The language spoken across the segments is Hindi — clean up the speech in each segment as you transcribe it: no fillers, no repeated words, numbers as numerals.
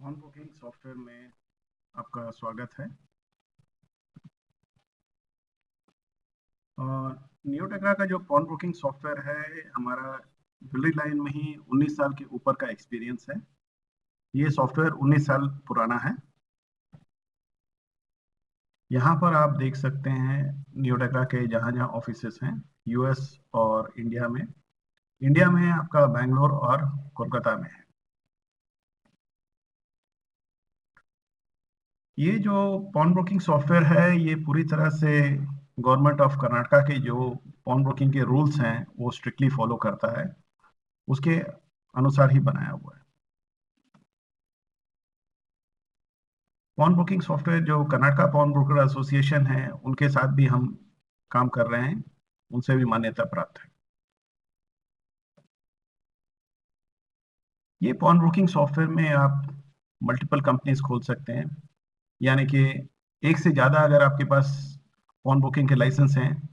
पॉन बुकिंग सॉफ्टवेयर में आपका स्वागत है। और नियोटेक्रा का जो पॉन बुकिंग सॉफ्टवेयर है, हमारा ज्वेलरी लाइन में ही 19 साल के ऊपर का एक्सपीरियंस है। ये सॉफ्टवेयर 19 साल पुराना है। यहाँ पर आप देख सकते हैं नियोटेक्रा के जहाँ जहाँ ऑफिसेस हैं, यूएस और इंडिया में आपका बैंगलोर और कोलकाता में है। ये जो पॉन ब्रोकिंग सॉफ्टवेयर है, ये पूरी तरह से गवर्नमेंट ऑफ कर्नाटका के जो पॉन ब्रोकिंग के रूल्स हैं वो स्ट्रिक्टली फॉलो करता है, उसके अनुसार ही बनाया हुआ है। पॉन ब्रोकिंग सॉफ्टवेयर जो कर्नाटका पॉन ब्रोकर एसोसिएशन है, उनके साथ भी हम काम कर रहे हैं, उनसे भी मान्यता प्राप्त है। ये पॉन ब्रोकिंग सॉफ्टवेयर में आप मल्टीपल कंपनीज खोल सकते हैं, यानी कि एक से ज्यादा अगर आपके पास पॉन ब्रोकिंग के लाइसेंस हैं,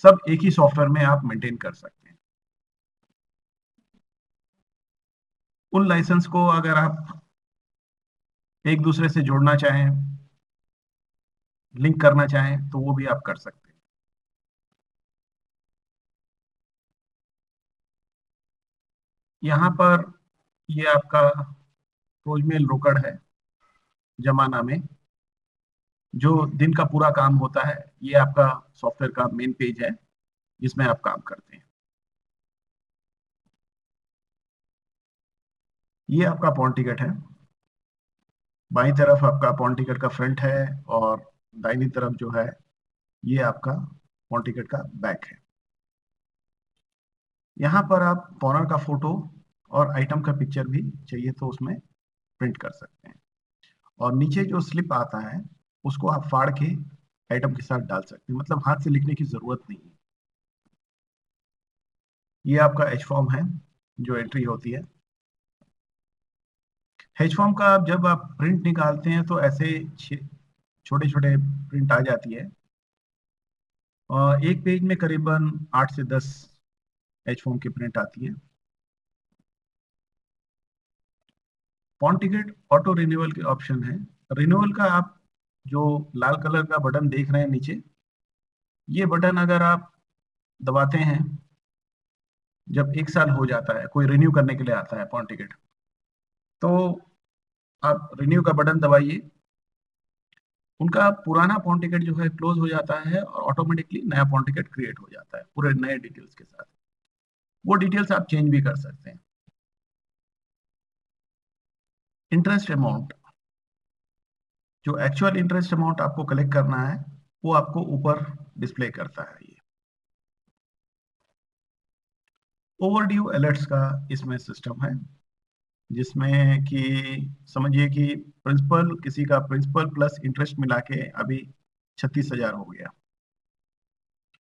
सब एक ही सॉफ्टवेयर में आप मेंटेन कर सकते हैं। उन लाइसेंस को अगर आप एक दूसरे से जोड़ना चाहें, लिंक करना चाहें, तो वो भी आप कर सकते हैं। यहाँ पर ये आपका रोजमेल रोकड़ है जमाना में, जो दिन का पूरा काम होता है, ये आपका सॉफ्टवेयर का मेन पेज है जिसमें आप काम करते हैं। ये आपका पॉन टिकट है। बाईं तरफ आपका पॉन टिकट का फ्रंट है और दाहिनी तरफ जो है ये आपका पॉन टिकट का बैक है। यहाँ पर आप पॉनर का फोटो और आइटम का पिक्चर भी चाहिए तो उसमें प्रिंट कर सकते हैं। और नीचे जो स्लिप आता है उसको आप फाड़ के आइटम के साथ डाल सकते हैं, मतलब हाथ से लिखने की जरूरत नहीं है। ये आपका एच फॉर्म है जो एंट्री होती है। एच फॉर्म का जब आप प्रिंट निकालते हैं तो ऐसे छोटे छोटे प्रिंट आ जाती है, और एक पेज में करीबन 8 से 10 एच फॉर्म की प्रिंट आती है। फॉन्ट टिकट ऑटो रिन्यूअल के ऑप्शन है। रिन्यूअल का आप जो लाल कलर का बटन देख रहे हैं नीचे, ये बटन अगर आप दबाते हैं, जब 1 साल हो जाता है, कोई रिन्यू करने के लिए आता है फॉन्ट टिकट, तो आप रिन्यू का बटन दबाइए। उनका पुराना फॉन्ट टिकट जो है क्लोज हो जाता है और ऑटोमेटिकली नया फॉन्ट टिकट क्रिएट हो जाता है पूरे नए डिटेल्स के साथ। वो डिटेल्स आप चेंज भी कर सकते हैं। इंटरेस्ट अमाउंट, जो एक्चुअल इंटरेस्ट अमाउंट आपको कलेक्ट करना है, वो आपको ऊपर डिस्प्ले करता है। ये ओवर ड्यू अलर्ट्स का इसमें सिस्टम है, जिसमें कि समझिए कि प्रिंसिपल, किसी का प्रिंसिपल प्लस इंटरेस्ट मिला के अभी 36,000 हो गया,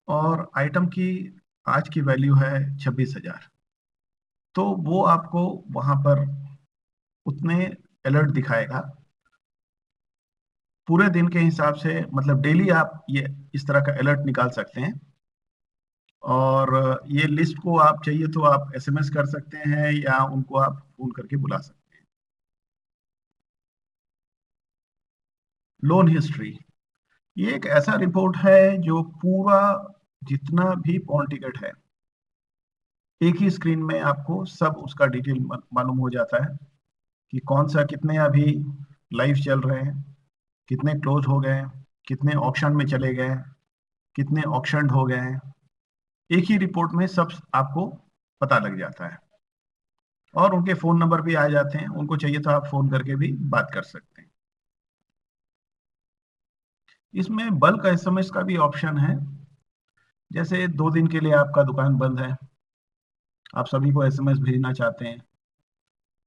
और आइटम की आज की वैल्यू है 26,000, तो वो आपको वहां पर उतने अलर्ट दिखाएगा पूरे दिन के हिसाब से। मतलब डेली आप ये इस तरह का अलर्ट निकाल सकते हैं, और ये लिस्ट को आप चाहिए तो आप एसएमएस कर सकते हैं या उनको आप फोन करके बुला सकते हैं। लोन हिस्ट्री, ये एक ऐसा रिपोर्ट है जो पूरा जितना भी पॉन टिकट है, एक ही स्क्रीन में आपको सब उसका डिटेल मालूम हो जाता है कि कौन सा कितने अभी लाइव चल रहे हैं, कितने क्लोज हो गए, कितने ऑक्शन में चले गए, कितने ऑक्शन हो गए हैं। एक ही रिपोर्ट में सब आपको पता लग जाता है, और उनके फोन नंबर भी आ जाते हैं, उनको चाहिए तो आप फोन करके भी बात कर सकते हैं। इसमें बल्क एसएमएस का भी ऑप्शन है। जैसे 2 दिन के लिए आपका दुकान बंद है, आप सभी को एसएमएस भेजना चाहते हैं,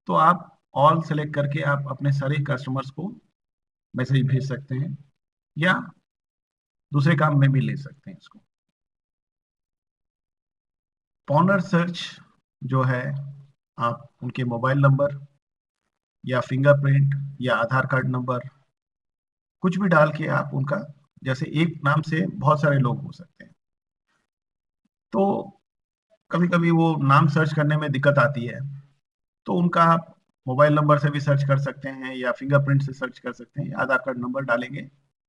तो आप ऑल सेलेक्ट करके आप अपने सारे कस्टमर्स को मैसेज भेज सकते हैं, या दूसरे काम में भी ले सकते हैं इसको। पॉनर सर्च जो है, आप उनके मोबाइल नंबर या फिंगरप्रिंट या आधार कार्ड नंबर कुछ भी डाल के आप उनका, जैसे एक नाम से बहुत सारे लोग हो सकते हैं, तो कभी कभी वो नाम सर्च करने में दिक्कत आती है, तो उनका आप मोबाइल नंबर से भी सर्च कर सकते हैं या फिंगरप्रिंट से सर्च कर सकते हैं, आधार कार्ड नंबर डालेंगे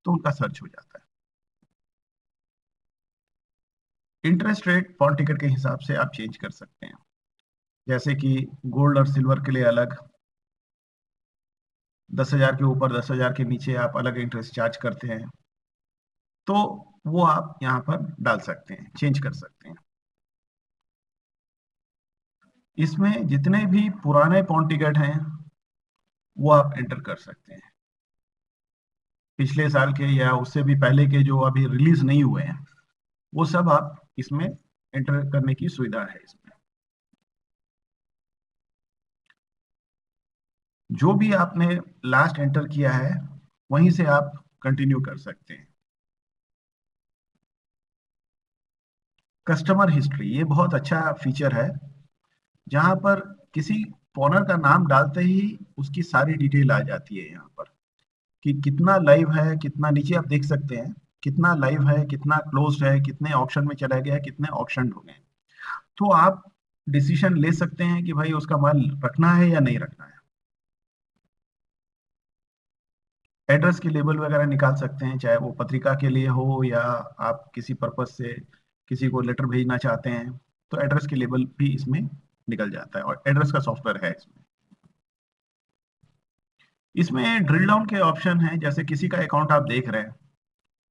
तो उनका सर्च हो जाता है। इंटरेस्ट रेट पॉन टिकट के हिसाब से आप चेंज कर सकते हैं, जैसे कि गोल्ड और सिल्वर के लिए अलग, 10,000 के ऊपर 10,000 के नीचे आप अलग इंटरेस्ट चार्ज करते हैं, तो वो आप यहाँ पर डाल सकते हैं, चेंज कर सकते हैं। इसमें जितने भी पुराने पॉन टिकट हैं वो आप एंटर कर सकते हैं, पिछले साल के या उससे भी पहले के जो अभी रिलीज नहीं हुए हैं वो सब आप इसमें एंटर करने की सुविधा है इसमें। जो भी आपने लास्ट एंटर किया है वहीं से आप कंटिन्यू कर सकते हैं। कस्टमर हिस्ट्री ये बहुत अच्छा फीचर है, जहां पर किसी पॉनर का नाम डालते ही उसकी सारी डिटेल आ जाती है यहाँ पर, कि कितना लाइव है, कितना नीचे आप देख सकते हैं कितना लाइव है, कितना क्लोज्ड है, कितने ऑप्शन में चला गया, कितने ऑप्शन हो गए। तो आप डिसीजन ले सकते हैं कि भाई उसका माल रखना है या नहीं रखना है। एड्रेस की लेबल वगैरह निकाल सकते हैं, चाहे वो पत्रिका के लिए हो या आप किसी पर्पज से किसी को लेटर भेजना चाहते हैं, तो एड्रेस की लेबल भी इसमें निकल जाता है और एड्रेस का सॉफ्टवेयर है इसमें। इसमें ड्रिल डाउन के ऑप्शन हैं, जैसे किसी का अकाउंट आप देख रहे हैं,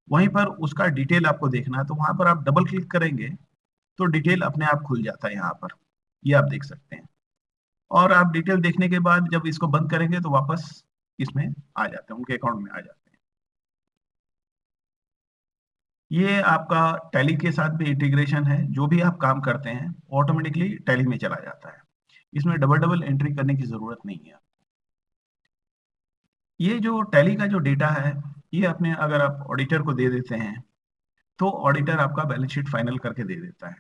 वहीं पर उसका डिटेल आपको देखना है तो वहां पर आप डबल क्लिक करेंगे तो डिटेल अपने आप खुल जाता है यहाँ पर, ये आप देख सकते हैं। और आप डिटेल देखने के बाद जब इसको बंद करेंगे तो वापस इसमें आ जाते हैं, उनके अकाउंट में आ जाते हैं। ये आपका टैली के साथ भी इंटीग्रेशन है, जो भी आप काम करते हैं ऑटोमेटिकली टैली में चला जाता है, इसमें डबल डबल एंट्री करने की जरूरत नहीं है। ये जो टैली का जो डेटा है, ये अपने अगर आप ऑडिटर को दे देते हैं तो ऑडिटर आपका बैलेंस शीट फाइनल करके दे देता है,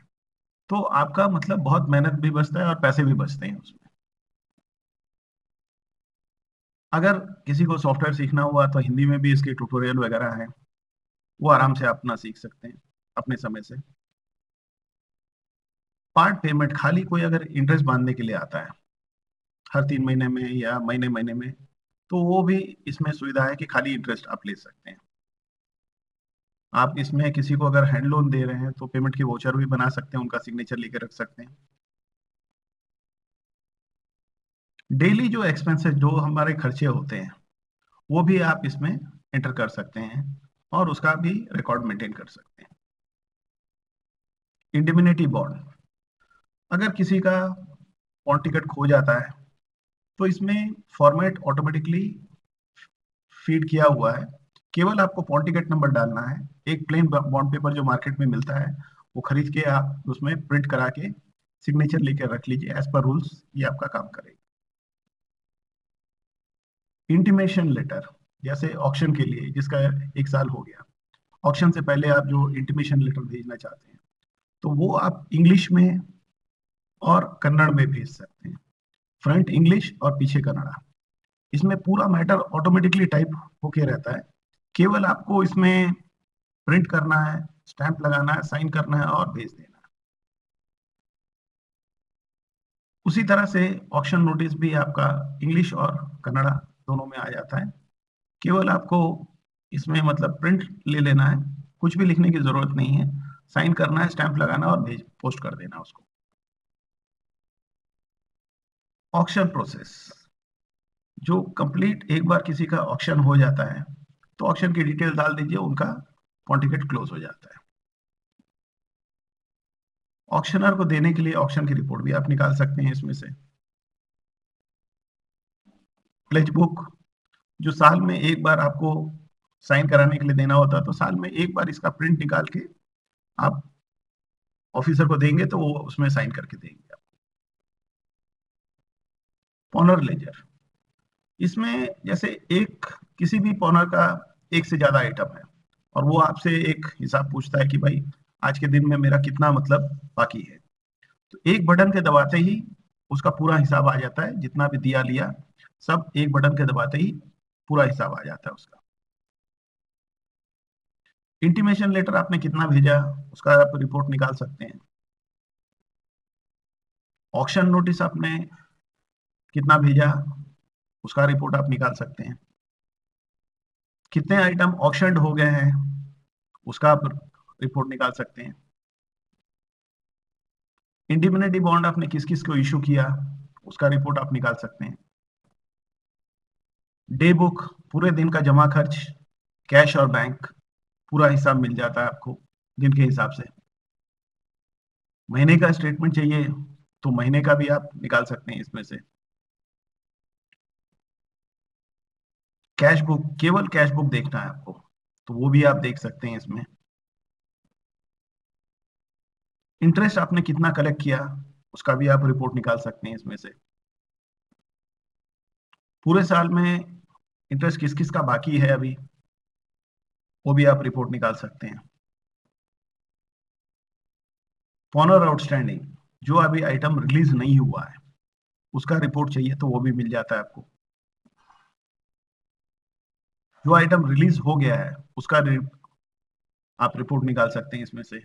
तो आपका मतलब बहुत मेहनत भी बचता है और पैसे भी बचते हैं उसमें। अगर किसी को सॉफ्टवेयर सीखना हुआ तो हिंदी में भी इसके ट्यूटोरियल वगैरह हैं, वो आराम से अपना सीख सकते हैं अपने समय से। पार्ट पेमेंट, खाली कोई अगर इंटरेस्ट बांधने के लिए आता है हर 3 महीने में या महीने महीने में, तो वो भी इसमें सुविधा है कि खाली इंटरेस्ट आप ले सकते हैं। आप इसमें किसी को अगर हैंड लोन दे रहे हैं तो पेमेंट की वोचर भी बना सकते हैं, उनका सिग्नेचर लेके रख सकते हैं। डेली जो एक्सपेंसेस, जो हमारे खर्चे होते हैं, वो भी आप इसमें एंटर कर सकते हैं और उसका भी रिकॉर्ड मेंटेन कर सकते हैं। इंडिमिनिटी बॉन्ड, अगर किसी का ऑन टिकट खो जाता है तो इसमें फॉर्मेट ऑटोमेटिकली फीड किया हुआ है, केवल आपको पॉन टिकट नंबर डालना है। एक प्लेन बॉन्ड पेपर जो मार्केट में मिलता है वो खरीद के आप उसमें प्रिंट करा के सिग्नेचर लेकर रख लीजिए, एज पर रूल्स ये आपका काम करेगा। इंटीमेशन लेटर, जैसे ऑक्शन के लिए जिसका 1 साल हो गया, ऑक्शन से पहले आप जो इंटीमेशन लेटर भेजना चाहते हैं तो वो आप इंग्लिश में और कन्नड़ में भेज सकते हैं, फ्रंट इंग्लिश और पीछे कन्नड़ा। इसमें पूरा मैटर ऑटोमेटिकली टाइप होके रहता है, केवल आपको इसमें प्रिंट करना है, स्टैंप लगाना है, साइन करना है और भेज देना है। उसी तरह से ऑक्शन नोटिस भी आपका इंग्लिश और कन्नड़ा दोनों में आ जाता है, केवल आपको इसमें मतलब प्रिंट ले लेना है, कुछ भी लिखने की जरूरत नहीं है, साइन करना है, स्टैंप लगाना और भेज पोस्ट कर देना उसको। ऑक्शन प्रोसेस, जो कंप्लीट एक बार किसी का ऑक्शन हो जाता है तो ऑक्शन की डिटेल डाल दीजिए, उनका कॉन्टिकेट क्लोज हो जाता है। ऑक्शनर को देने के लिए ऑक्शन की रिपोर्ट भी आप निकाल सकते हैं इसमें से। प्लेज बुक, जो साल में एक बार आपको साइन कराने के लिए देना होता है, तो साल में एक बार इसका प्रिंट निकाल के आप ऑफिसर को देंगे तो वो उसमें साइन करके देंगे आप। पॉनर लेजर, इसमें जैसे एक किसी भी पॉनर का एक से ज्यादा आइटम है और वो आपसे एक हिसाब पूछता है कि भाई आज के दिन में मेरा कितना मतलब बाकी है, तो एक बटन के दबाते ही उसका पूरा हिसाब आ जाता है, जितना भी दिया लिया सब एक बटन के दबाते ही पूरा हिसाब आ जाता है उसका। इंटीमेशन लेटर आपने कितना भेजा उसका आप रिपोर्ट निकाल सकते हैं। ऑक्शन नोटिस आपने कितना भेजा उसका रिपोर्ट आप निकाल सकते हैं। कितने आइटम ऑक्शन्ड हो गए हैं उसका आप रिपोर्ट निकाल सकते हैं। इंडिमिनिटी बॉन्ड आपने किस किस को इशू किया उसका रिपोर्ट आप निकाल सकते हैं। डे बुक, पूरे दिन का जमा खर्च, कैश और बैंक, पूरा हिसाब मिल जाता है आपको दिन के हिसाब से। महीने का स्टेटमेंट चाहिए तो महीने का भी आप निकाल सकते हैं इसमें से। कैश बुक, केवल कैश बुक देखना है आपको तो वो भी आप देख सकते हैं इसमें। इंटरेस्ट आपने कितना कलेक्ट किया उसका भी आप रिपोर्ट निकाल सकते हैं इसमें से। पूरे साल में इंटरेस्ट किस किस का बाकी है अभी वो भी आप रिपोर्ट निकाल सकते हैं। पॉनर आउटस्टैंडिंग, जो अभी आइटम रिलीज नहीं हुआ है उसका रिपोर्ट चाहिए तो वो भी मिल जाता है आपको। जो आइटम रिलीज हो गया है उसका आप रिपोर्ट निकाल सकते हैं इसमें से।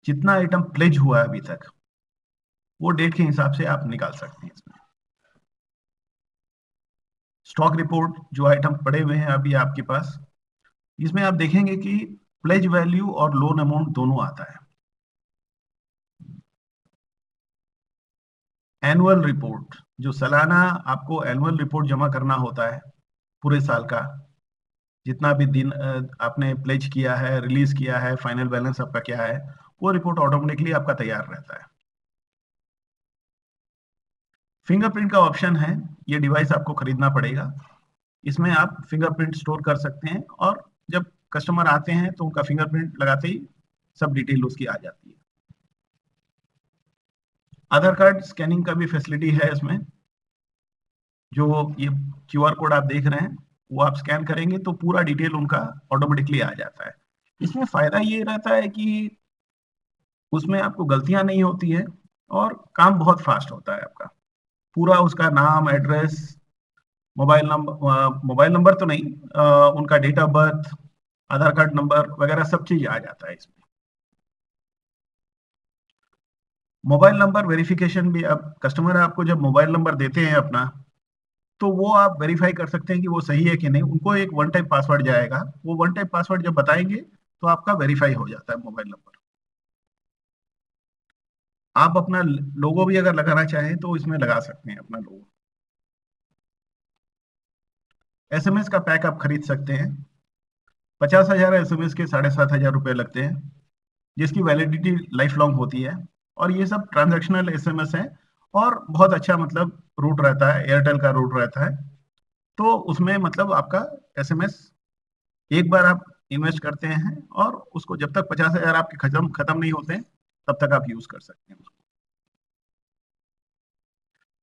जितना आइटम प्लेज हुआ है अभी तक वो डेट के हिसाब से आप निकाल सकते हैं इसमें। स्टॉक रिपोर्ट, जो आइटम पड़े हुए हैं अभी आपके पास, इसमें आप देखेंगे कि प्लेज वैल्यू और लोन अमाउंट दोनों आता है। एनुअल रिपोर्ट, जो सालाना आपको एनुअल रिपोर्ट जमा करना होता है पूरे साल का, जितना भी दिन आपने प्लेज किया है, रिलीज किया है, फाइनल बैलेंस आपका क्या है, वो रिपोर्ट ऑटोमेटिकली आपका तैयार रहता है। फिंगरप्रिंट का ऑप्शन है, ये डिवाइस आपको खरीदना पड़ेगा। इसमें आप फिंगरप्रिंट स्टोर कर सकते हैं और जब कस्टमर आते हैं तो उनका फिंगरप्रिंट लगाते ही सब डिटेल उसकी आ जाती है। आधार कार्ड स्कैनिंग का भी फैसिलिटी है इसमें। जो ये क्यूआर कोड आप देख रहे हैं वो आप स्कैन करेंगे तो पूरा डिटेल उनका ऑटोमेटिकली आ जाता है। इसमें फायदा ये रहता है कि उसमें आपको गलतियां नहीं होती है और काम बहुत फास्ट होता है आपका। पूरा उसका नाम, एड्रेस, मोबाइल नंबर तो नहीं, उनका date of birth, Aadhaar card number वगैरह सब चीज आ जाता है इसमें। मोबाइल नंबर वेरिफिकेशन भी, अब कस्टमर आपको जब मोबाइल नंबर देते हैं अपना तो वो आप वेरीफाई कर सकते हैं कि वो सही है कि नहीं। उनको एक वन टाइम पासवर्ड जाएगा, वो वन टाइम पासवर्ड जब बताएंगे तो आपका वेरीफाई हो जाता है मोबाइल नंबर। आप अपना लोगो भी अगर लगाना चाहें तो इसमें लगा सकते हैं अपना लोगो। एसएमएस का पैक आप खरीद सकते हैं। 50,000 एसएमएस के 7,500 रुपये लगते हैं, जिसकी वैलिडिटी लाइफ लॉन्ग होती है। और ये सब ट्रांजैक्शनल एसएमएस है और बहुत अच्छा मतलब रूट रहता है, एयरटेल का रूट रहता है। तो उसमें मतलब आपका एसएमएस एक बार आप इन्वेस्ट करते हैं और उसको जब तक 50,000 आपके खत्म खत्म नहीं होते तब तक आप यूज कर सकते हैं उसको।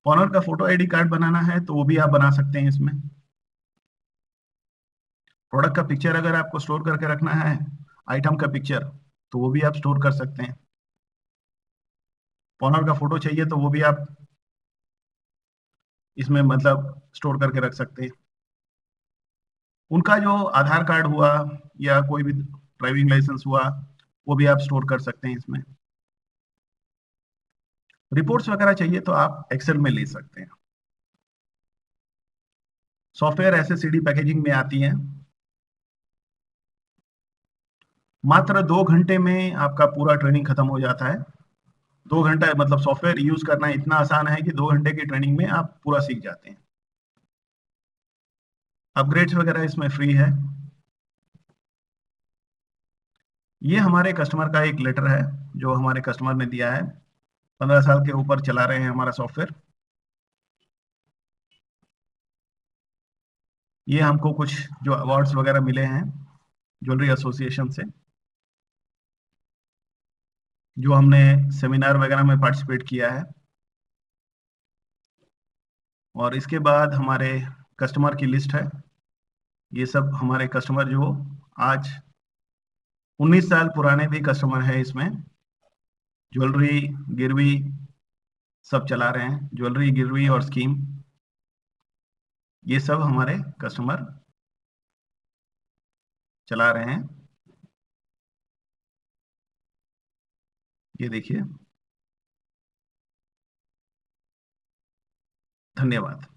ऑनर का फोटो आईडी कार्ड बनाना है तो वो भी आप बना सकते हैं इसमें। प्रोडक्ट का पिक्चर अगर आपको स्टोर करके रखना है, आइटम का पिक्चर, तो वो भी आप स्टोर कर सकते हैं। ऑनर का फोटो चाहिए तो वो भी आप इसमें मतलब स्टोर करके रख सकते हैं। उनका जो आधार कार्ड हुआ या कोई भी ड्राइविंग लाइसेंस हुआ वो भी आप स्टोर कर सकते हैं इसमें। रिपोर्ट्स वगैरह चाहिए तो आप एक्सेल में ले सकते हैं। सॉफ्टवेयर ऐसे सीडी पैकेजिंग में आती हैं। मात्र 2 घंटे में आपका पूरा ट्रेनिंग खत्म हो जाता है। 2 घंटा मतलब सॉफ्टवेयर यूज करना इतना आसान है कि 2 घंटे की ट्रेनिंग में आप पूरा सीख जाते हैं। अपग्रेड्स वगैरह इसमें फ्री है। ये हमारे कस्टमर का एक लेटर है जो हमारे कस्टमर ने दिया है। 15 साल के ऊपर चला रहे हैं हमारा सॉफ्टवेयर। ये हमको कुछ जो अवार्ड्स वगैरह मिले हैं ज्वेलरी एसोसिएशन से, जो हमने सेमिनार वगैरह में पार्टिसिपेट किया है। और इसके बाद हमारे कस्टमर की लिस्ट है। ये सब हमारे कस्टमर जो आज 19 साल पुराने भी कस्टमर है इसमें। ज्वेलरी, गिरवी सब चला रहे हैं, ज्वेलरी, गिरवी और स्कीम, ये सब हमारे कस्टमर चला रहे हैं। ये देखिए, धन्यवाद।